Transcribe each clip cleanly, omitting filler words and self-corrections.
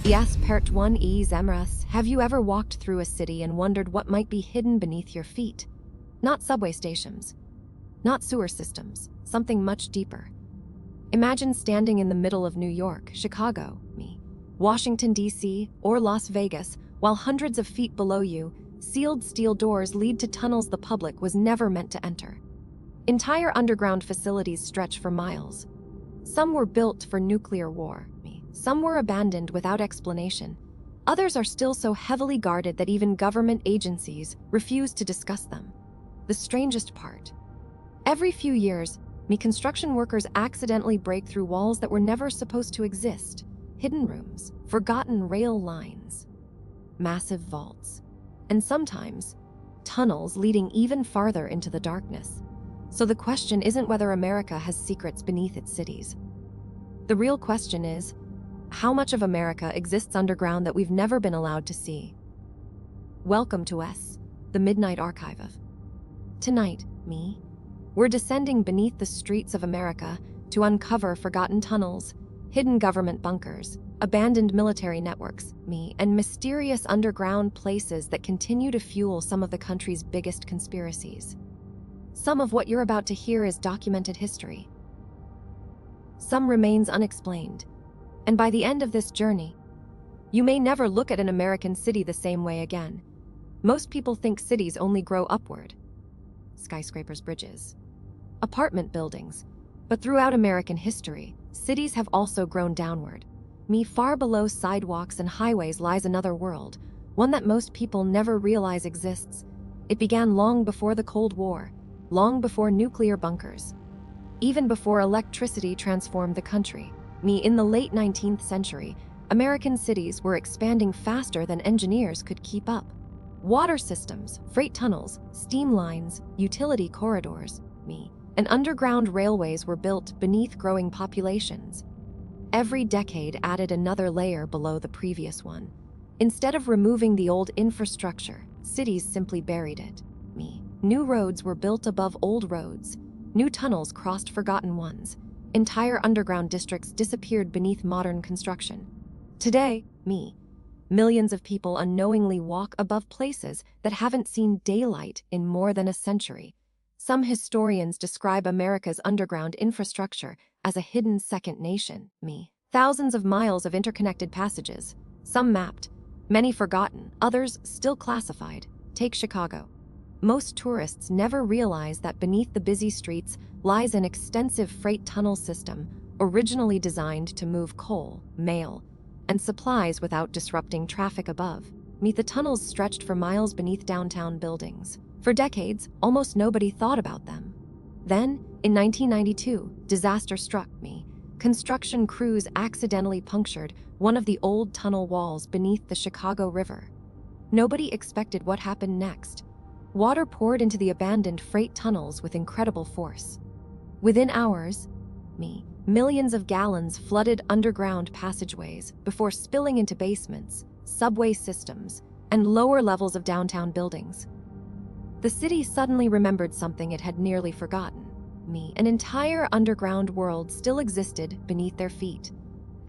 Yes, Part 1E Zemras, have you ever walked through a city and wondered what might be hidden beneath your feet? Not subway stations, not sewer systems, something much deeper. Imagine standing in the middle of New York, Chicago, Washington, D.C., or Las Vegas, while hundreds of feet below you, sealed steel doors lead to tunnels the public was never meant to enter. Entire underground facilities stretch for miles. Some were built for nuclear war. Some were abandoned without explanation. Others are still so heavily guarded that even government agencies refuse to discuss them. The strangest part. Every few years, construction workers accidentally break through walls that were never supposed to exist. Hidden rooms, forgotten rail lines, massive vaults, and sometimes tunnels leading even farther into the darkness. So the question isn't whether America has secrets beneath its cities. The real question is, how much of America exists underground that we've never been allowed to see? Welcome to the Midnight Archive of. Tonight, we're descending beneath the streets of America to uncover forgotten tunnels, hidden government bunkers, abandoned military networks, and mysterious underground places that continue to fuel some of the country's biggest conspiracies. Some of what you're about to hear is documented history. Some remains unexplained. And by the end of this journey, you may never look at an American city the same way again. Most people think cities only grow upward. Skyscrapers, bridges, apartment buildings. But throughout American history, cities have also grown downward. Far below sidewalks and highways lies another world, one that most people never realize exists. It began long before the Cold War, long before nuclear bunkers, even before electricity transformed the country. In the late 19th century, American cities were expanding faster than engineers could keep up. Water systems, freight tunnels, steam lines, utility corridors, and underground railways were built beneath growing populations. Every decade added another layer below the previous one. Instead of removing the old infrastructure, cities simply buried it. New roads were built above old roads. New tunnels crossed forgotten ones. Entire underground districts disappeared beneath modern construction. Today, millions of people unknowingly walk above places that haven't seen daylight in more than a century. Some historians describe America's underground infrastructure as a hidden second nation. Thousands of miles of interconnected passages, some mapped, many forgotten, others still classified. Take Chicago. Most tourists never realize that beneath the busy streets lies an extensive freight tunnel system originally designed to move coal, mail, and supplies without disrupting traffic above. The tunnels stretched for miles beneath downtown buildings. For decades, almost nobody thought about them. Then, in 1992, disaster struck. Construction crews accidentally punctured one of the old tunnel walls beneath the Chicago River. Nobody expected what happened next. Water poured into the abandoned freight tunnels with incredible force. Within hours, millions of gallons flooded underground passageways before spilling into basements, subway systems, and lower levels of downtown buildings. The city suddenly remembered something it had nearly forgotten. An entire underground world still existed beneath their feet,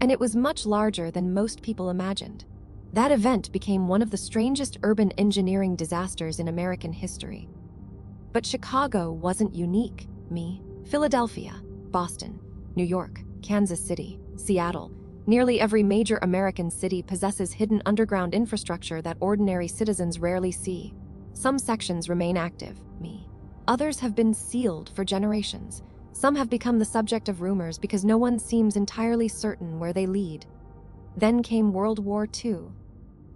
and it was much larger than most people imagined. That event became one of the strangest urban engineering disasters in American history. But Chicago wasn't unique. Philadelphia, Boston, New York, Kansas City, Seattle, nearly every major American city possesses hidden underground infrastructure that ordinary citizens rarely see. Some sections remain active. Others have been sealed for generations. Some have become the subject of rumors because no one seems entirely certain where they lead. Then came World War II.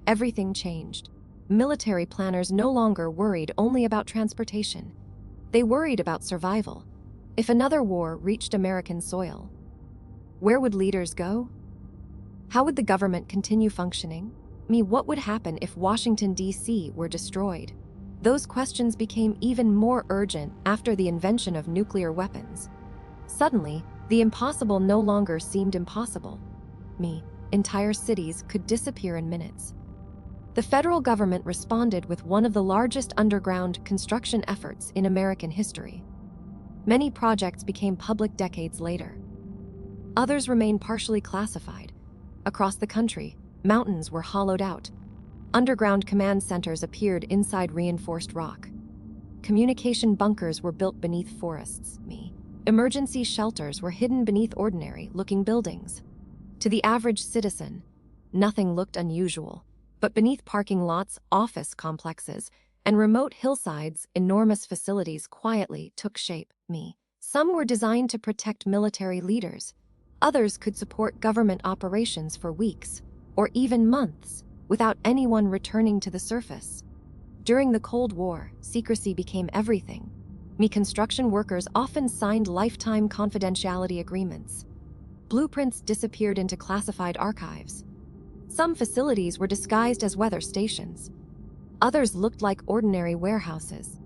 Everything changed. Military planners no longer worried only about transportation. They worried about survival. If another war reached American soil, where would leaders go? How would the government continue functioning? What would happen if Washington, D.C. were destroyed? Those questions became even more urgent after the invention of nuclear weapons. Suddenly, the impossible no longer seemed impossible. Entire cities could disappear in minutes. The federal government responded with one of the largest underground construction efforts in American history. Many projects became public decades later. Others remain partially classified. Across the country, Mountains were hollowed out. Underground command centers appeared inside reinforced rock. Communication bunkers were built beneath forests. Emergency shelters were hidden beneath ordinary-looking buildings. To the average citizen, nothing looked unusual, but beneath parking lots, office complexes, and remote hillsides, enormous facilities quietly took shape. Some were designed to protect military leaders. Others could support government operations for weeks, or even months, without anyone returning to the surface. During the Cold War, secrecy became everything. Construction workers often signed lifetime confidentiality agreements. Blueprints disappeared into classified archives. Some facilities were disguised as weather stations. Others looked like ordinary warehouses.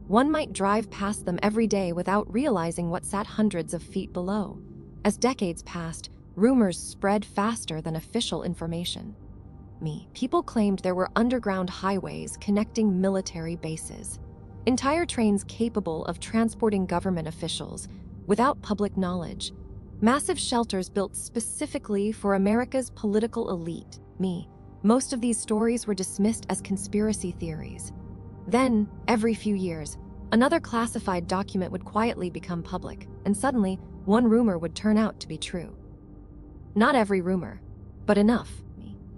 One might drive past them every day without realizing what sat hundreds of feet below. As decades passed, rumors spread faster than official information. People claimed there were underground highways connecting military bases. Entire trains capable of transporting government officials without public knowledge. Massive shelters built specifically for America's political elite. Most of these stories were dismissed as conspiracy theories. Then, every few years, another classified document would quietly become public, and suddenly, one rumor would turn out to be true. Not every rumor, but enough.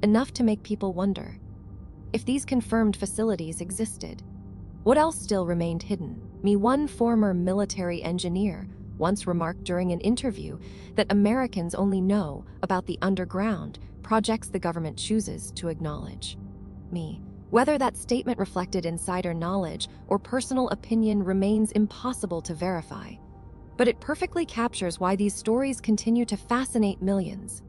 Enough to make people wonder. If these confirmed facilities existed, what else still remained hidden? One former military engineer once remarked during an interview that Americans only know about the underground projects the government chooses to acknowledge. Whether that statement reflected insider knowledge or personal opinion remains impossible to verify, but it perfectly captures why these stories continue to fascinate millions.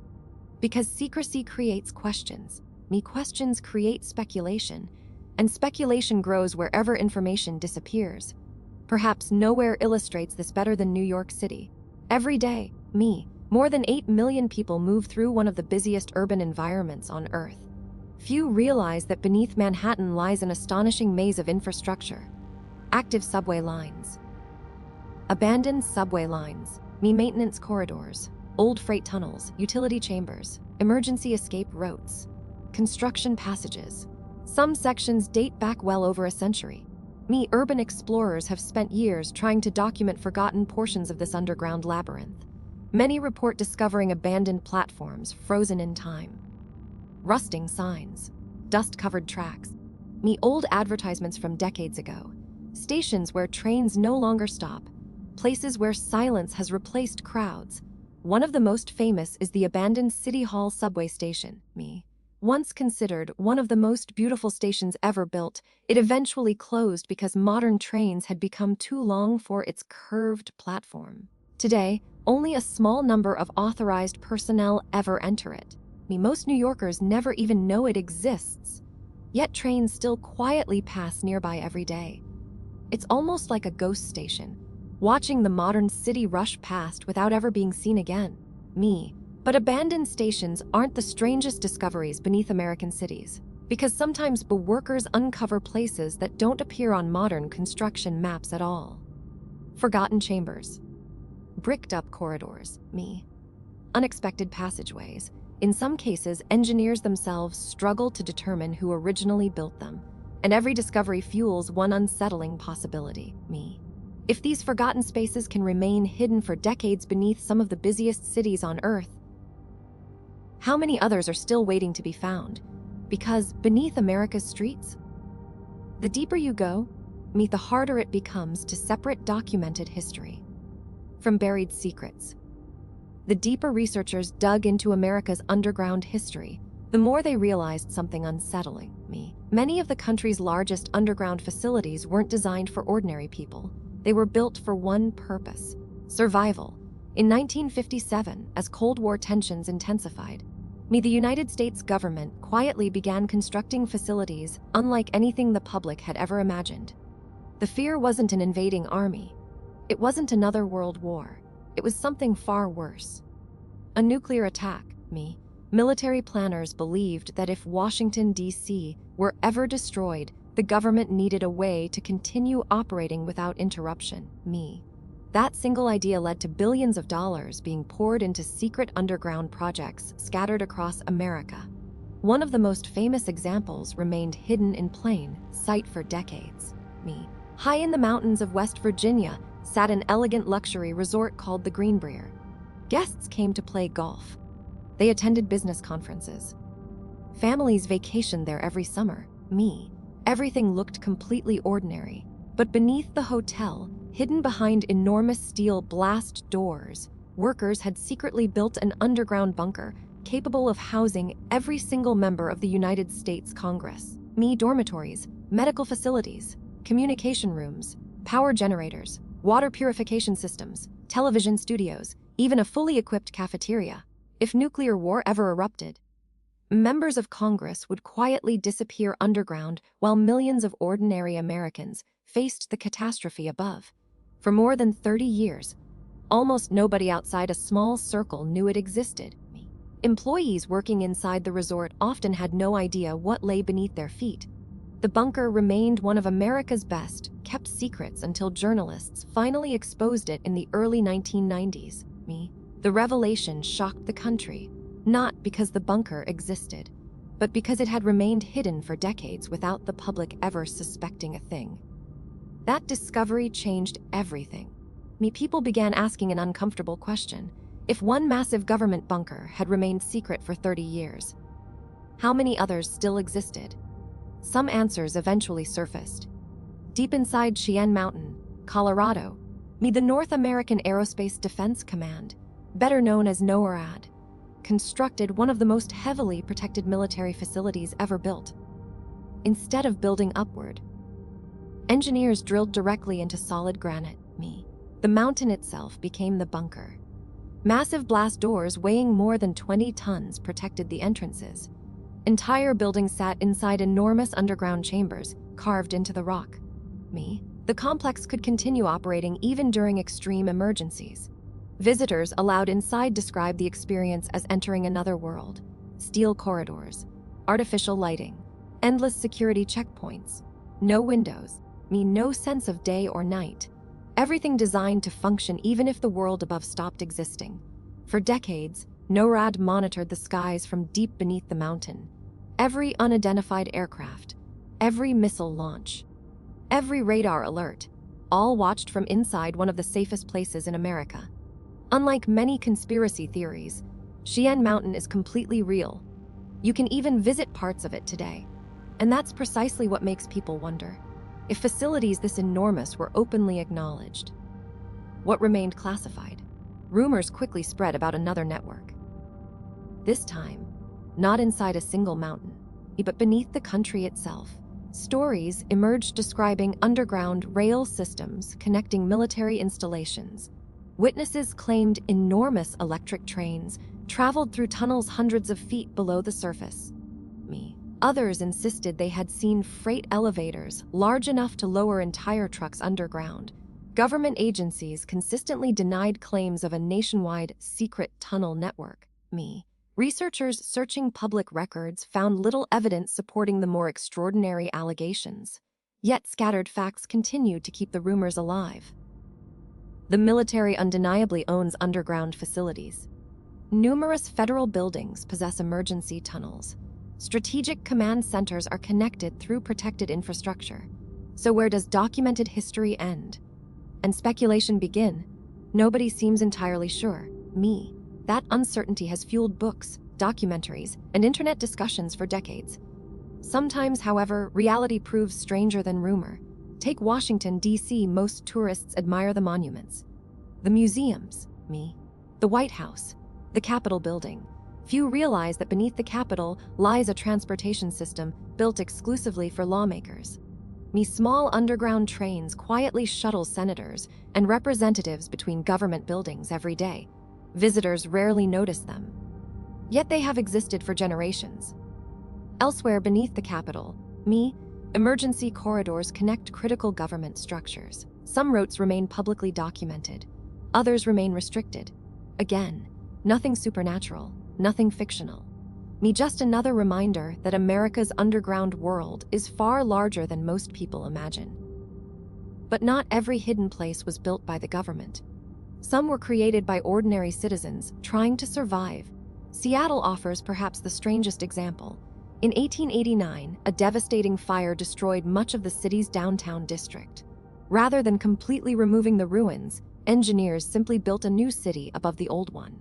Because secrecy creates questions. Questions create speculation, and speculation grows wherever information disappears. Perhaps nowhere illustrates this better than New York City. Every day, more than 8 million people move through one of the busiest urban environments on Earth. Few realize that beneath Manhattan lies an astonishing maze of infrastructure. Active subway lines. Abandoned subway lines, maintenance corridors, old freight tunnels, utility chambers, emergency escape routes, construction passages. Some sections date back well over a century. Urban explorers have spent years trying to document forgotten portions of this underground labyrinth. Many report discovering abandoned platforms frozen in time. Rusting signs, dust-covered tracks. Old advertisements from decades ago. Stations where trains no longer stop. Places where silence has replaced crowds. One of the most famous is the abandoned City Hall subway station. Once considered one of the most beautiful stations ever built, it eventually closed because modern trains had become too long for its curved platform. Today, only a small number of authorized personnel ever enter it. Most New Yorkers never even know it exists. Yet trains still quietly pass nearby every day. It's almost like a ghost station, watching the modern city rush past without ever being seen again. But abandoned stations aren't the strangest discoveries beneath American cities, because sometimes workers uncover places that don't appear on modern construction maps at all. Forgotten chambers. Bricked-up corridors. Unexpected passageways. In some cases, engineers themselves struggle to determine who originally built them, and every discovery fuels one unsettling possibility. If these forgotten spaces can remain hidden for decades beneath some of the busiest cities on Earth, how many others are still waiting to be found? Because beneath America's streets, the deeper you go, the harder it becomes to separate documented history from buried secrets. The deeper researchers dug into America's underground history, the more they realized something unsettling. Many of the country's largest underground facilities weren't designed for ordinary people. They were built for one purpose: survival. In 1957, as Cold War tensions intensified, the United States government quietly began constructing facilities unlike anything the public had ever imagined. The fear wasn't an invading army. It wasn't another world war. It was something far worse. A nuclear attack. Military planners believed that if Washington, D.C. were ever destroyed, the government needed a way to continue operating without interruption. That single idea led to billions of dollars being poured into secret underground projects scattered across America. One of the most famous examples remained hidden in plain sight for decades. High in the mountains of West Virginia sat an elegant luxury resort called the Greenbrier. Guests came to play golf. They attended business conferences. Families vacationed there every summer. Everything looked completely ordinary. But beneath the hotel, hidden behind enormous steel blast doors, workers had secretly built an underground bunker capable of housing every single member of the United States Congress. Dormitories, medical facilities, communication rooms, power generators, water purification systems, television studios, even a fully equipped cafeteria. If nuclear war ever erupted, members of Congress would quietly disappear underground while millions of ordinary Americans faced the catastrophe above. For more than 30 years, almost nobody outside a small circle knew it existed. Employees working inside the resort often had no idea what lay beneath their feet. The bunker remained one of America's best kept secrets until journalists finally exposed it in the early 1990s. The revelation shocked the country, not because the bunker existed, but because it had remained hidden for decades without the public ever suspecting a thing. That discovery changed everything. People began asking an uncomfortable question. If one massive government bunker had remained secret for 30 years, how many others still existed? Some answers eventually surfaced. Deep inside Cheyenne Mountain, Colorado, the North American Aerospace Defense Command, better known as NORAD, constructed one of the most heavily protected military facilities ever built. Instead of building upward, engineers drilled directly into solid granite. The mountain itself became the bunker. Massive blast doors weighing more than 20 tons protected the entrances. Entire buildings sat inside enormous underground chambers carved into the rock. The complex could continue operating even during extreme emergencies. Visitors allowed inside described the experience as entering another world. Steel corridors, artificial lighting, endless security checkpoints, no windows, no sense of day or night. Everything designed to function even if the world above stopped existing. For decades, NORAD monitored the skies from deep beneath the mountain. Every unidentified aircraft, every missile launch, every radar alert, all watched from inside one of the safest places in America. Unlike many conspiracy theories, Cheyenne Mountain is completely real. You can even visit parts of it today. And that's precisely what makes people wonder. If facilities this enormous were openly acknowledged, what remained classified? Rumors quickly spread about another network. This time, not inside a single mountain, but beneath the country itself. Stories emerged describing underground rail systems connecting military installations. Witnesses claimed enormous electric trains traveled through tunnels hundreds of feet below the surface. Others insisted they had seen freight elevators large enough to lower entire trucks underground. Government agencies consistently denied claims of a nationwide secret tunnel network. Researchers searching public records found little evidence supporting the more extraordinary allegations. Yet scattered facts continued to keep the rumors alive. The military undeniably owns underground facilities. Numerous federal buildings possess emergency tunnels. Strategic command centers are connected through protected infrastructure. So where does documented history end and speculation begin? Nobody seems entirely sure. That uncertainty has fueled books, documentaries, and internet discussions for decades. Sometimes, however, reality proves stranger than rumor. Take Washington, D.C. Most tourists admire the monuments, the museums, the White House, the Capitol building. Few realize that beneath the Capitol lies a transportation system built exclusively for lawmakers. Small underground trains quietly shuttle senators and representatives between government buildings every day. Visitors rarely notice them. Yet they have existed for generations. Elsewhere beneath the Capitol, emergency corridors connect critical government structures. Some routes remain publicly documented. Others remain restricted. Again, nothing supernatural. Nothing fictional. Just another reminder that America's underground world is far larger than most people imagine. But not every hidden place was built by the government. Some were created by ordinary citizens trying to survive. Seattle offers perhaps the strangest example. In 1889, a devastating fire destroyed much of the city's downtown district. Rather than completely removing the ruins, engineers simply built a new city above the old one.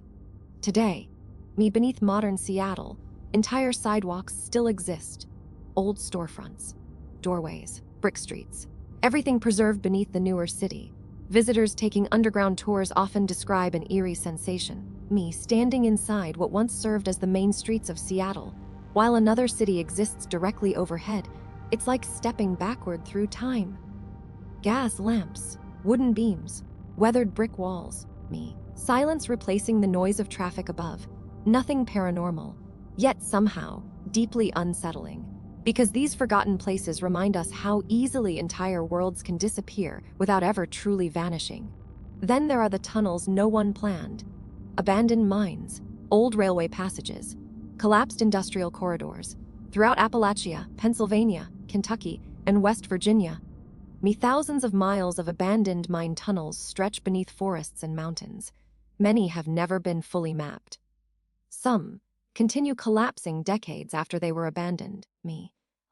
Today, beneath modern Seattle, entire sidewalks still exist. Old storefronts, doorways, brick streets, everything preserved beneath the newer city. Visitors taking underground tours often describe an eerie sensation. Standing inside what once served as the main streets of Seattle, while another city exists directly overhead, it's like stepping backward through time. Gas lamps, wooden beams, weathered brick walls. Silence replacing the noise of traffic above. Nothing paranormal, yet somehow deeply unsettling. Because these forgotten places remind us how easily entire worlds can disappear without ever truly vanishing. Then there are the tunnels no one planned. Abandoned mines, old railway passages, collapsed industrial corridors. Throughout Appalachia, Pennsylvania, Kentucky, and West Virginia, thousands of miles of abandoned mine tunnels stretch beneath forests and mountains. Many have never been fully mapped. Some continue collapsing decades after they were abandoned.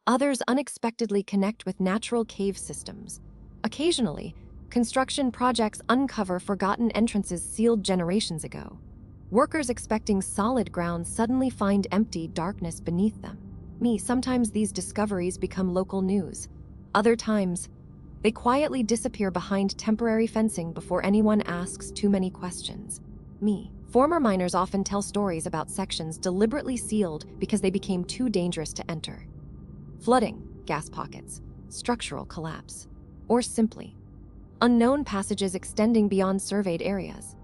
Others unexpectedly connect with natural cave systems. Occasionally, construction projects uncover forgotten entrances sealed generations ago. Workers expecting solid ground suddenly find empty darkness beneath them. Sometimes these discoveries become local news. Other times, they quietly disappear behind temporary fencing before anyone asks too many questions. Former miners often tell stories about sections deliberately sealed because they became too dangerous to enter. Flooding, gas pockets, structural collapse, or simply unknown passages extending beyond surveyed areas.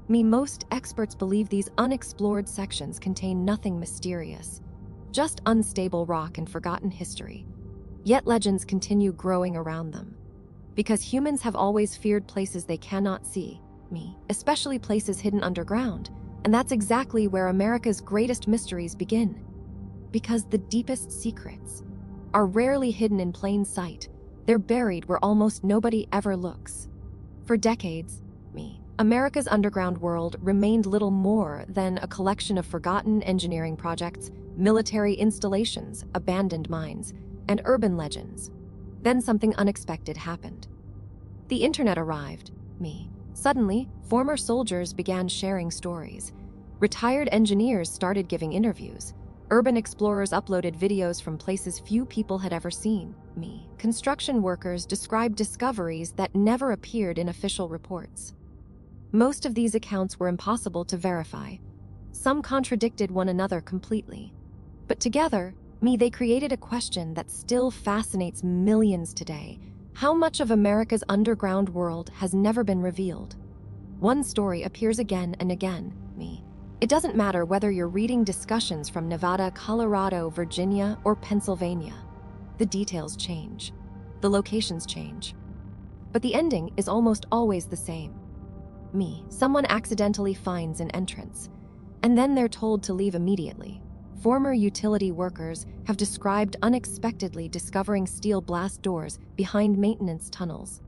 Most experts believe these unexplored sections contain nothing mysterious, just unstable rock and forgotten history. Yet legends continue growing around them. Because humans have always feared places they cannot see, especially places hidden underground, and that's exactly where America's greatest mysteries begin. Because the deepest secrets are rarely hidden in plain sight, they're buried where almost nobody ever looks. For decades, America's underground world remained little more than a collection of forgotten engineering projects, military installations, abandoned mines, and urban legends. Then something unexpected happened. The internet arrived. Suddenly, former soldiers began sharing stories. Retired engineers started giving interviews. Urban explorers uploaded videos from places few people had ever seen. Construction workers described discoveries that never appeared in official reports. Most of these accounts were impossible to verify. Some contradicted one another completely. But together, they created a question that still fascinates millions today. How much of America's underground world has never been revealed? One story appears again and again. It doesn't matter whether you're reading discussions from Nevada, Colorado, Virginia, or Pennsylvania. The details change. The locations change. But the ending is almost always the same. Someone accidentally finds an entrance, and then they're told to leave immediately. Former utility workers have described unexpectedly discovering steel blast doors behind maintenance tunnels.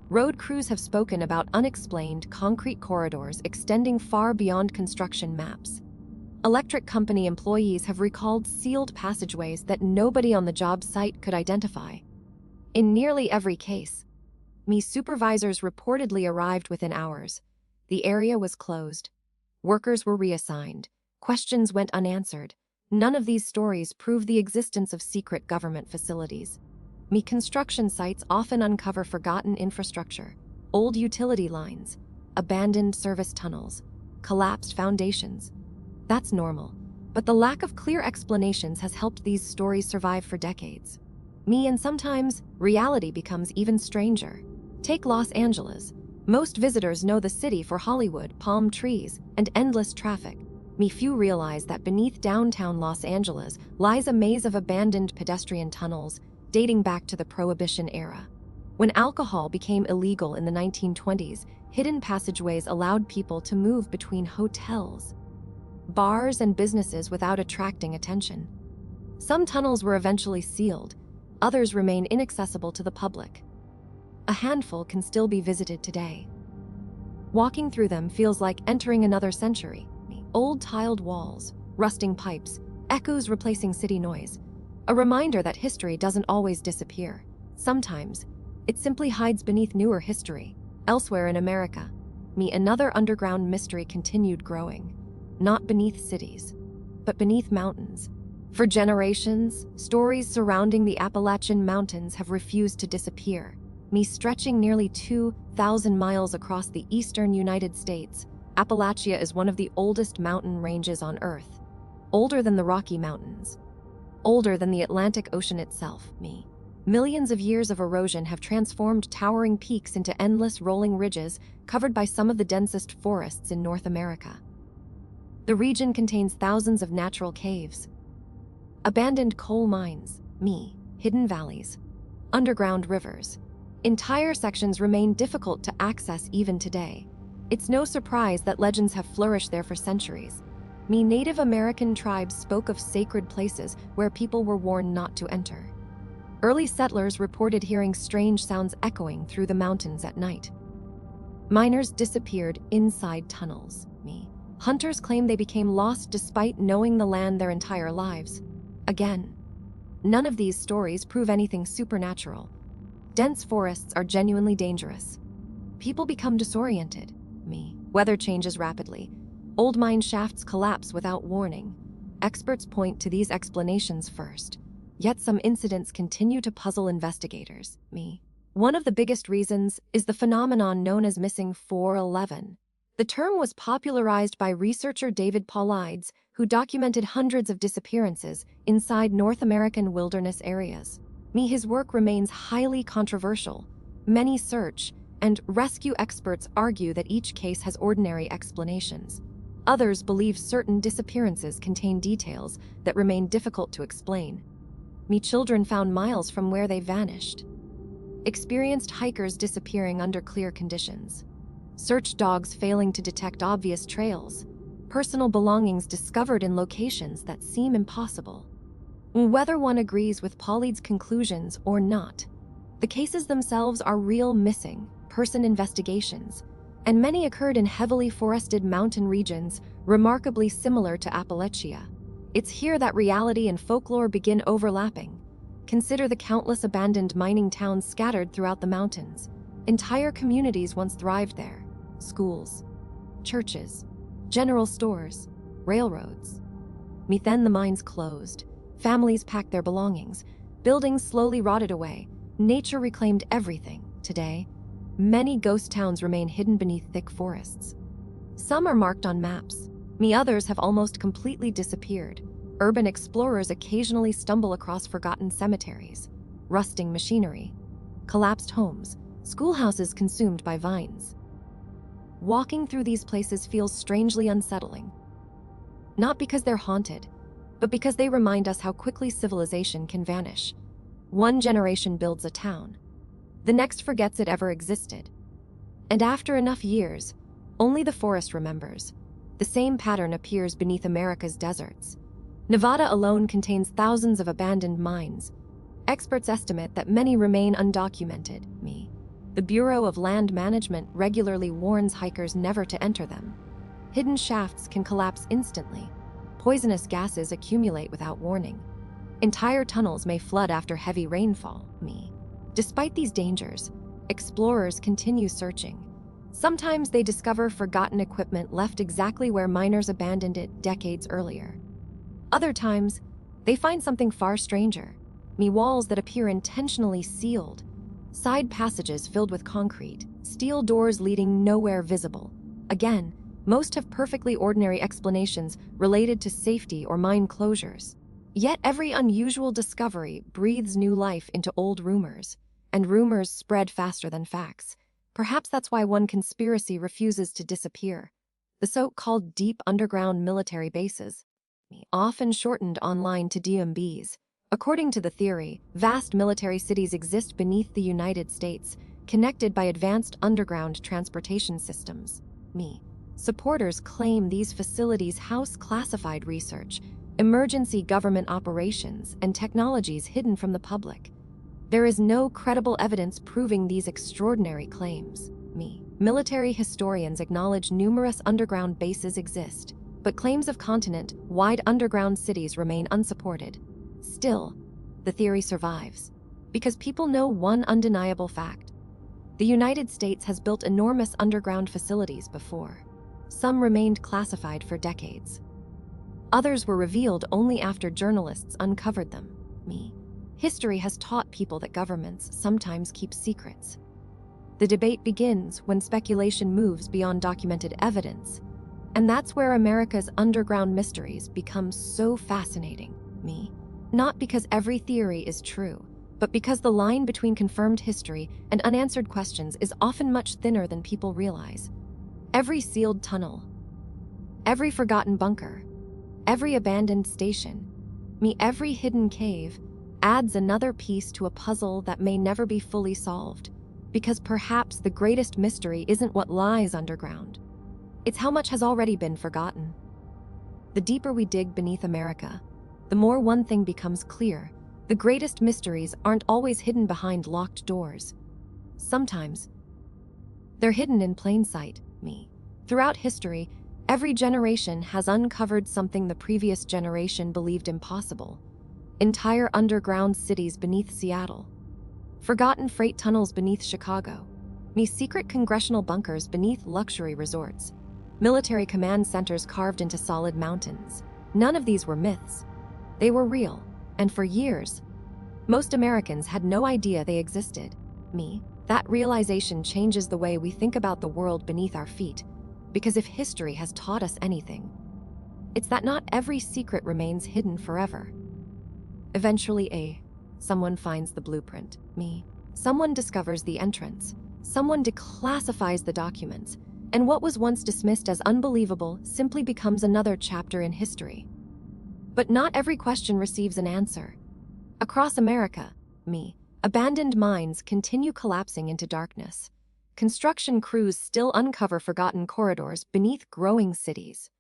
Road crews have spoken about unexplained concrete corridors extending far beyond construction maps. Electric company employees have recalled sealed passageways that nobody on the job site could identify. In nearly every case, supervisors reportedly arrived within hours. The area was closed. Workers were reassigned. Questions went unanswered. None of these stories prove the existence of secret government facilities. Construction sites often uncover forgotten infrastructure, old utility lines, abandoned service tunnels, collapsed foundations. That's normal, but the lack of clear explanations has helped these stories survive for decades. And sometimes, reality becomes even stranger. Take Los Angeles. Most visitors know the city for Hollywood, palm trees, and endless traffic. Few realize that beneath downtown Los Angeles lies a maze of abandoned pedestrian tunnels dating back to the Prohibition era. When alcohol became illegal in the 1920s, hidden passageways allowed people to move between hotels, bars, and businesses without attracting attention. Some tunnels were eventually sealed, others remain inaccessible to the public. A handful can still be visited today. Walking through them feels like entering another century. Old tiled walls, rusting pipes, echoes replacing city noise, a reminder that history doesn't always disappear. Sometimes, it simply hides beneath newer history. Elsewhere in America, another underground mystery continued growing, not beneath cities, but beneath mountains. For generations, stories surrounding the Appalachian Mountains have refused to disappear. Stretching nearly 2,000 miles across the eastern United States, Appalachia is one of the oldest mountain ranges on Earth. Older than the Rocky Mountains. Older than the Atlantic Ocean itself, Millions of years of erosion have transformed towering peaks into endless rolling ridges covered by some of the densest forests in North America. The region contains thousands of natural caves, abandoned coal mines, hidden valleys, underground rivers. Entire sections remain difficult to access even today. It's no surprise that legends have flourished there for centuries. Native American tribes spoke of sacred places where people were warned not to enter. Early settlers reported hearing strange sounds echoing through the mountains at night. Miners disappeared inside tunnels. Hunters claimed they became lost despite knowing the land their entire lives. Again, none of these stories prove anything supernatural. Dense forests are genuinely dangerous. People become disoriented. Weather changes rapidly. Old mine shafts collapse without warning. Experts point to these explanations first. Yet some incidents continue to puzzle investigators. One of the biggest reasons is the phenomenon known as missing 411. The term was popularized by researcher David Paulides, who documented hundreds of disappearances inside North American wilderness areas. His work remains highly controversial. Many search and rescue experts argue that each case has ordinary explanations. Others believe certain disappearances contain details that remain difficult to explain. Children found miles from where they vanished. Experienced hikers disappearing under clear conditions. Search dogs failing to detect obvious trails. Personal belongings discovered in locations that seem impossible. Whether one agrees with Paulides' conclusions or not, the cases themselves are real missing person investigations, and many occurred in heavily forested mountain regions remarkably similar to Appalachia. It's here that reality and folklore begin overlapping. Consider the countless abandoned mining towns scattered throughout the mountains. Entire communities once thrived there. Schools, churches, general stores, railroads. Then the mines closed. Families packed their belongings. Buildings slowly rotted away. Nature reclaimed everything. Today, many ghost towns remain hidden beneath thick forests. Some are marked on maps. Others have almost completely disappeared. Urban explorers occasionally stumble across forgotten cemeteries, rusting machinery, collapsed homes, schoolhouses consumed by vines. Walking through these places feels strangely unsettling. Not because they're haunted, but because they remind us how quickly civilization can vanish. One generation builds a town. The next forgets it ever existed. And after enough years, only the forest remembers. The same pattern appears beneath America's deserts. Nevada alone contains thousands of abandoned mines. Experts estimate that many remain undocumented. The Bureau of Land Management regularly warns hikers never to enter them. Hidden shafts can collapse instantly. Poisonous gases accumulate without warning. Entire tunnels may flood after heavy rainfall. Despite these dangers, explorers continue searching. Sometimes they discover forgotten equipment left exactly where miners abandoned it decades earlier. Other times, they find something far stranger. Walls that appear intentionally sealed. Side passages filled with concrete. Steel doors leading nowhere visible. Again, most have perfectly ordinary explanations related to safety or mine closures. Yet every unusual discovery breathes new life into old rumors, and rumors spread faster than facts. Perhaps that's why one conspiracy refuses to disappear. The so-called deep underground military bases, often shortened online to DMBs. According to the theory, vast military cities exist beneath the United States, connected by advanced underground transportation systems. Supporters claim these facilities house classified research, emergency government operations, and technologies hidden from the public. There is no credible evidence proving these extraordinary claims. Military historians acknowledge numerous underground bases exist, but claims of continent-wide underground cities remain unsupported. Still, the theory survives, because people know one undeniable fact. The United States has built enormous underground facilities before. Some remained classified for decades. Others were revealed only after journalists uncovered them. History has taught people that governments sometimes keep secrets. The debate begins when speculation moves beyond documented evidence, and that's where America's underground mysteries become so fascinating. Not because every theory is true, but because the line between confirmed history and unanswered questions is often much thinner than people realize. Every sealed tunnel, every forgotten bunker, every abandoned station, every hidden cave adds another piece to a puzzle that may never be fully solved, because perhaps the greatest mystery isn't what lies underground. It's how much has already been forgotten. The deeper we dig beneath America, the more one thing becomes clear. The greatest mysteries aren't always hidden behind locked doors. Sometimes, they're hidden in plain sight. Throughout history, every generation has uncovered something the previous generation believed impossible. Entire underground cities beneath Seattle, forgotten freight tunnels beneath Chicago, secret congressional bunkers beneath luxury resorts, military command centers carved into solid mountains. None of these were myths. They were real, and for years, most Americans had no idea they existed. That realization changes the way we think about the world beneath our feet, because if history has taught us anything, it's that not every secret remains hidden forever. Eventually, someone finds the blueprint. Someone discovers the entrance. Someone declassifies the documents, and what was once dismissed as unbelievable simply becomes another chapter in history. But not every question receives an answer. Across America, abandoned mines continue collapsing into darkness. Construction crews still uncover forgotten corridors beneath growing cities.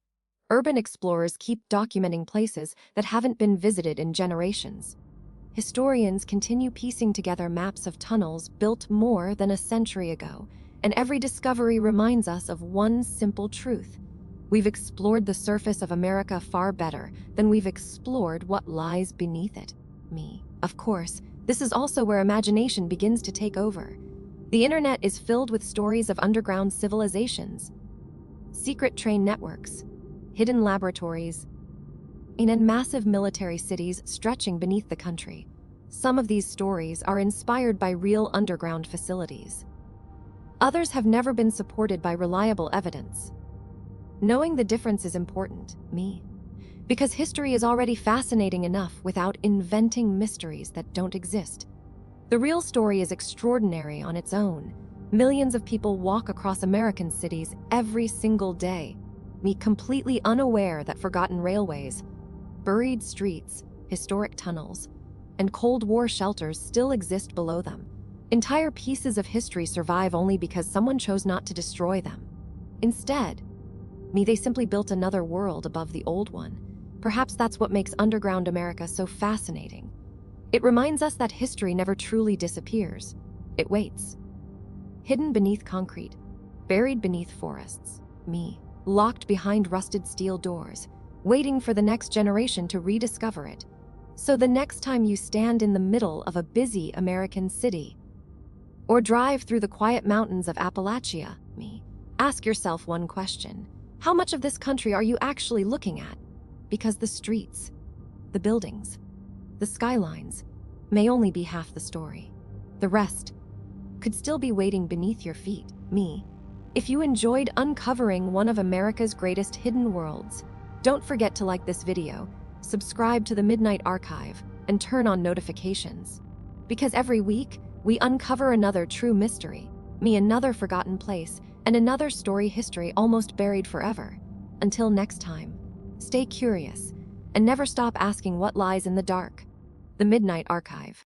Urban explorers keep documenting places that haven't been visited in generations. Historians continue piecing together maps of tunnels built more than a century ago, and every discovery reminds us of one simple truth. We've explored the surface of America far better than we've explored what lies beneath it. Of course, this is also where imagination begins to take over. The internet is filled with stories of underground civilizations, secret train networks, hidden laboratories, and massive military cities stretching beneath the country. Some of these stories are inspired by real underground facilities. Others have never been supported by reliable evidence. Knowing the difference is important, because history is already fascinating enough without inventing mysteries that don't exist. The real story is extraordinary on its own. Millions of people walk across American cities every single day, completely unaware that forgotten railways, buried streets, historic tunnels, and Cold War shelters still exist below them. Entire pieces of history survive only because someone chose not to destroy them. Instead, they simply built another world above the old one. Perhaps that's what makes underground America so fascinating. It reminds us that history never truly disappears. It waits. Hidden beneath concrete, buried beneath forests, locked behind rusted steel doors, waiting for the next generation to rediscover it. So the next time you stand in the middle of a busy American city, or drive through the quiet mountains of Appalachia, ask yourself one question. How much of this country are you actually looking at? Because the streets, the buildings, the skylines may only be half the story. The rest could still be waiting beneath your feet. If you enjoyed uncovering one of America's greatest hidden worlds, don't forget to like this video, subscribe to the Midnight Archive, and turn on notifications. Because every week, we uncover another true mystery, another forgotten place, and another story history almost buried forever. Until next time, stay curious, and never stop asking what lies in the dark. The Midnight Archive.